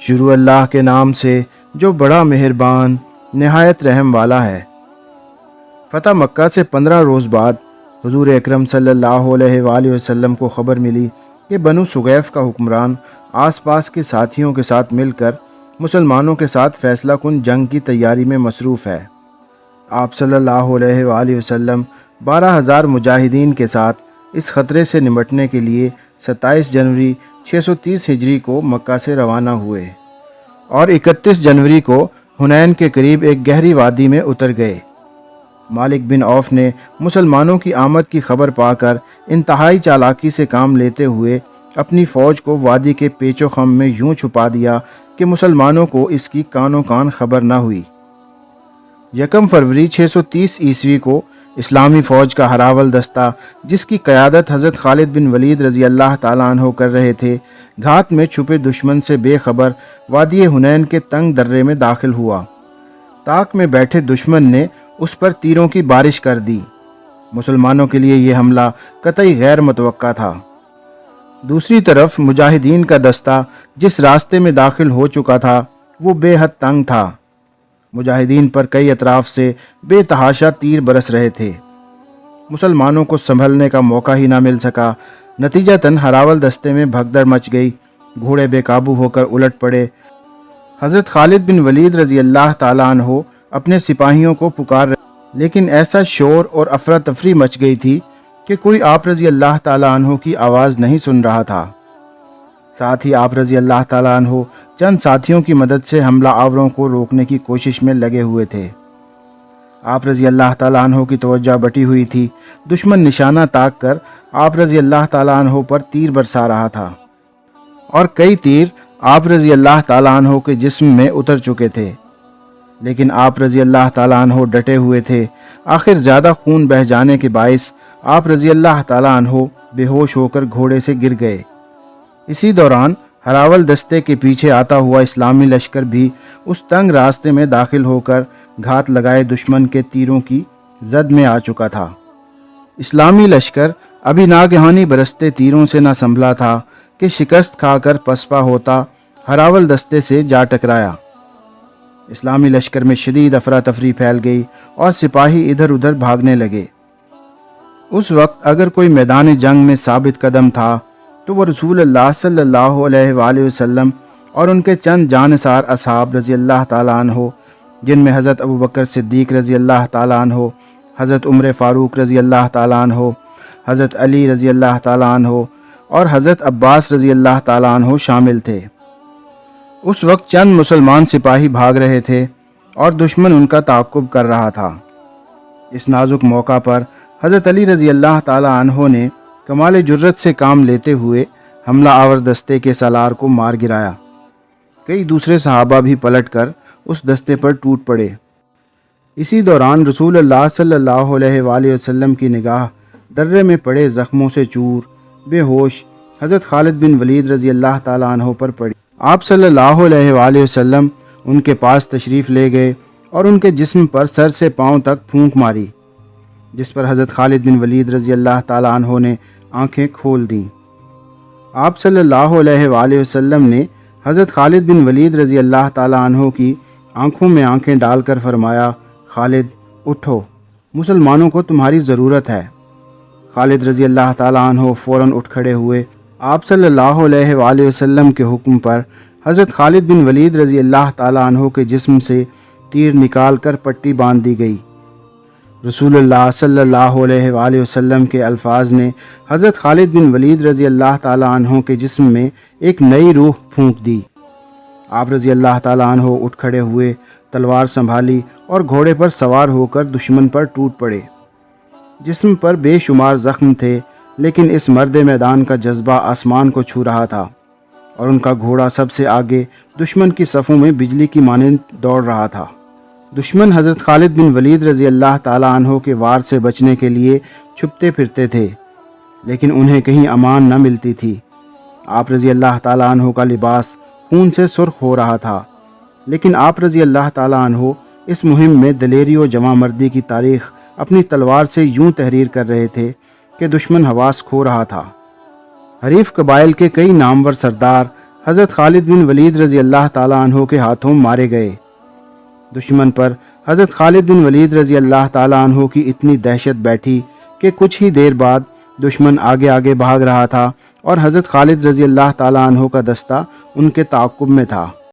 شروع اللہ کے نام سے جو بڑا مہربان نہایت رحم والا ہے۔ فتح مکہ سے 15 روز بعد حضور اکرم صلی اللہ علیہ وآلہ وسلم کو خبر ملی کہ بنو سغیف کا حکمران آس پاس کے ساتھیوں کے ساتھ مل کر مسلمانوں کے ساتھ فیصلہ کن جنگ کی تیاری میں مصروف ہے۔ آپ صلی اللہ علیہ وآلہ وسلم 12,000 مجاہدین کے ساتھ اس خطرے سے نمٹنے کے لیے 27 جنوری 630 ہجری کو مکہ سے روانہ ہوئے اور 31 جنوری کو حنین کے قریب ایک گہری وادی میں اتر گئے۔ مالک بن عوف نے مسلمانوں کی آمد کی خبر پا کر انتہائی چالاکی سے کام لیتے ہوئے اپنی فوج کو وادی کے پیچ و خم میں یوں چھپا دیا کہ مسلمانوں کو اس کی کانوں کان خبر نہ ہوئی۔ 1 فروری 630 عیسوی کو اسلامی فوج کا ہراول دستہ، جس کی قیادت حضرت خالد بن ولید رضی اللہ تعالیٰ عنہ کر رہے تھے، گھات میں چھپے دشمن سے بے خبر وادی حنین کے تنگ درے میں داخل ہوا۔ طاق میں بیٹھے دشمن نے اس پر تیروں کی بارش کر دی۔ مسلمانوں کے لیے یہ حملہ قطعی غیر متوقع تھا۔ دوسری طرف مجاہدین کا دستہ جس راستے میں داخل ہو چکا تھا وہ بے حد تنگ تھا۔ مجاہدین پر کئی اطراف سے بے تحاشا تیر برس رہے تھے۔ مسلمانوں کو سنبھلنے کا موقع ہی نہ مل سکا۔ نتیجتاً ہراول دستے میں بھگدڑ مچ گئی، گھوڑے بے قابو ہو کر الٹ پڑے۔ حضرت خالد بن ولید رضی اللہ تعالیٰ عنہ اپنے سپاہیوں کو پکار رہے، لیکن ایسا شور اور افراتفری مچ گئی تھی کہ کوئی آپ رضی اللہ تعالیٰ عنہ کی آواز نہیں سن رہا تھا۔ ساتھ ہی آپ رضی اللہ تعالیٰ عنہ چند ساتھیوں کی مدد سے حملہ آوروں کو روکنے کی کوشش میں لگے ہوئے تھے۔ آپ رضی اللہ تعالیٰ عنہ کی توجہ بٹی ہوئی تھی۔ دشمن نشانہ تاک کر آپ رضی اللہ تعالیٰ عنہ پر تیر برسا رہا تھا اور کئی تیر آپ رضی اللہ تعالیٰ عنہ کے جسم میں اتر چکے تھے، لیکن آپ رضی اللہ تعالیٰ عنہ ڈٹے ہوئے تھے۔ آخر زیادہ خون بہہ جانے کے باعث آپ رضی اللہ تعالیٰ عنہ بے ہوش ہو کر گھوڑے سے گر گئے۔ اسی دوران ہراول دستے کے پیچھے آتا ہوا اسلامی لشکر بھی اس تنگ راستے میں داخل ہو کر گھات لگائے دشمن کے تیروں کی زد میں آ چکا تھا۔ اسلامی لشکر ابھی ناگہانی برستے تیروں سے نہ سنبھلا تھا کہ شکست کھا کر پسپا ہوتا ہراول دستے سے جا ٹکرایا۔ اسلامی لشکر میں شدید افراتفری پھیل گئی اور سپاہی ادھر ادھر بھاگنے لگے۔ اس وقت اگر کوئی میدان جنگ میں ثابت قدم تھا تو وہ رسول اللہ صلی اللہ علیہ وآلہ وسلم اور ان کے چند جانثار اصحاب رضی اللہ تعالیٰ عنہ، جن میں حضرت ابوبکر صدیق رضی اللہ تعالیٰ عنہ، حضرت عمر فاروق رضی اللہ تعالیٰ عنہ، حضرت علی رضی اللہ تعالیٰ عنہ اور حضرت عباس رضی اللہ تعالیٰ عنہ شامل تھے۔ اس وقت چند مسلمان سپاہی بھاگ رہے تھے اور دشمن ان کا تعاقب کر رہا تھا۔ اس نازک موقع پر حضرت علی رضی اللہ تعالیٰ عنہ نے کمال جرت سے کام لیتے ہوئے حملہ آور دستے کے سالار کو مار گرایا۔ کئی دوسرے صحابہ بھی پلٹ کر اس دستے پر ٹوٹ پڑے۔ اسی دوران رسول اللہ صلی اللہ علیہ وآلہ وسلم کی نگاہ درے میں پڑے زخموں سے چور بے ہوش حضرت خالد بن ولید رضی اللہ تعالیٰ عنہ پر پڑی۔ آپ صلی اللہ علیہ وآلہ وسلم ان کے پاس تشریف لے گئے اور ان کے جسم پر سر سے پاؤں تک پھونک ماری، جس پر حضرت خالد بن ولید رضی اللہ تعالیٰ عنہ نے آنکھیں کھول دیں۔ آپ صلی اللہ علیہ وآلہ وسلم نے حضرت خالد بن ولید رضی اللہ تعالیٰ عنہ کی آنکھوں میں آنکھیں ڈال کر فرمایا، خالد اٹھو، مسلمانوں کو تمہاری ضرورت ہے۔ خالد رضی اللہ تعالیٰ عنہ فوراً اٹھ کھڑے ہوئے۔ آپ صلی اللہ علیہ وآلہ وسلم کے حکم پر حضرت خالد بن ولید رضی اللہ تعالیٰ عنہ کے جسم سے تیر نکال کر پٹی باندھ دی گئی۔ رسول اللہ صلی اللہ علیہ وآلہ وسلم کے الفاظ نے حضرت خالد بن ولید رضی اللہ تعالیٰ عنہ کے جسم میں ایک نئی روح پھونک دی۔ آپ رضی اللہ تعالیٰ عنہ اٹھ کھڑے ہوئے، تلوار سنبھالی اور گھوڑے پر سوار ہو کر دشمن پر ٹوٹ پڑے۔ جسم پر بے شمار زخم تھے، لیکن اس مرد میدان کا جذبہ آسمان کو چھو رہا تھا اور ان کا گھوڑا سب سے آگے دشمن کی صفوں میں بجلی کی مانند دوڑ رہا تھا۔ دشمن حضرت خالد بن ولید رضی اللہ تعالیٰ عنہ کے وار سے بچنے کے لیے چھپتے پھرتے تھے، لیکن انہیں کہیں امان نہ ملتی تھی۔ آپ رضی اللہ تعالیٰ عنہ کا لباس خون سے سرخ ہو رہا تھا، لیکن آپ رضی اللہ تعالیٰ عنہ اس مہم میں دلیری و جواں مردی کی تاریخ اپنی تلوار سے یوں تحریر کر رہے تھے کہ دشمن حواس کھو رہا تھا۔ حریف قبائل کے کئی نامور سردار حضرت خالد بن ولید رضی اللہ تعالیٰ عنہ کے ہاتھوں مارے گئے۔ دشمن پر حضرت خالد بن ولید رضی اللہ تعالیٰ عنہ کی اتنی دہشت بیٹھی کہ کچھ ہی دیر بعد دشمن آگے آگے بھاگ رہا تھا اور حضرت خالد رضی اللہ تعالیٰ عنہ کا دستہ ان کے تعاقب میں تھا۔